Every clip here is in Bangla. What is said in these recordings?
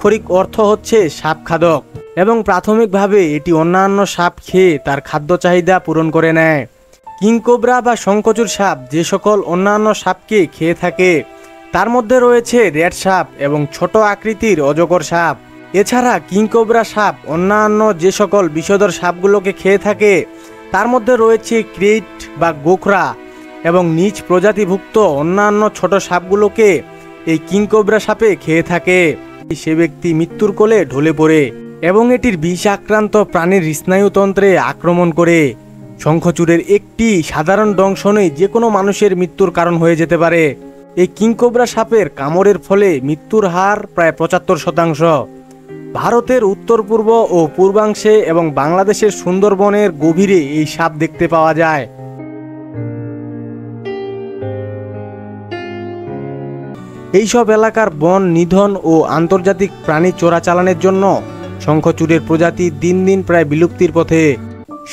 আক্ষরিক অর্থ হচ্ছে সাপ খাদক এবং প্রাথমিকভাবে এটি অন্যান্য সাপ খেয়ে তার খাদ্য চাহিদা পূরণ করে নেয়। কিংকোবরা বা শঙ্খচূড় সাপ যে সকল অন্যান্য সাপকে খেয়ে থাকে তার মধ্যে রয়েছে রেড সাপ এবং ছোট আকৃতির অজগর সাপ। এছাড়া কিংকোবরা সাপ অন্যান্য যে সকল বিষধর সাপগুলোকে খেয়ে থাকে তার মধ্যে রয়েছে ক্রিট বা গোখরা এবং নিজ প্রজাতিভুক্ত অন্যান্য ছোট সাপগুলোকে এই কিংকোবরা সাপে খেয়ে থাকে। সে ব্যক্তি মৃত্যুর কোলে ঢলে পড়ে এবং এটির বিষ আক্রান্ত প্রাণীর স্নায়ুতন্ত্রে আক্রমণ করে। শঙ্খচূড়ের একটি সাধারণ দংশনই যে কোনো মানুষের মৃত্যুর কারণ হয়ে যেতে পারে। এই কিংকোবরা সাপের কামড়ের ফলে মৃত্যুর হার প্রায় ৭৫%। ভারতের উত্তর পূর্ব ও পূর্বাংশে এবং বাংলাদেশের সুন্দরবনের গভীরে এই সাপ দেখতে পাওয়া যায়। এইসব এলাকার বন নিধন ও আন্তর্জাতিক প্রাণী চোরাচালানের জন্য শঙ্খচূড়ের প্রজাতি দিন দিন প্রায় বিলুপ্তির পথে।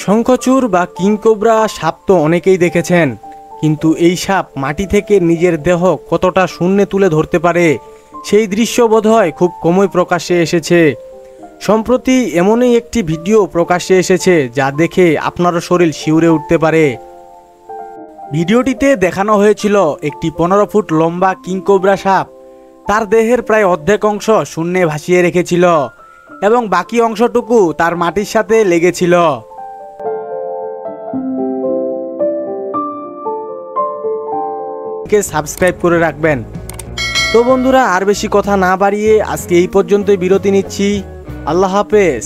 শঙ্খচূড় বা কিংকোবরা সাপ তো অনেকেই দেখেছেন, কিন্তু এই সাপ মাটি থেকে নিজের দেহ কতটা শূন্যে তুলে ধরতে পারে সেই দৃশ্য বোধহয় খুব কমই প্রকাশ্যে এসেছে। সম্প্রতি এমনই একটি ভিডিও প্রকাশ্যে এসেছে যা দেখে আপনারও শরীর শিউরে উঠতে পারে। ভিডিওটিতে দেখানো হয়েছিল একটি ১৫ ফুট লম্বা কিংকোবরা সাপ তার দেহের প্রায় অর্ধেক অংশ শূন্যে ভাসিয়ে রেখেছিল এবং বাকি অংশটুকু তার মাটির সাথে লেগেছিল। সাবস্ক্রাইব করে রাখবেন। তো বন্ধুরা, আর বেশি কথা না বাড়িয়ে আজকে এই পর্যন্তই বিরতি নিচ্ছি। আল্লাহ হাফেজ।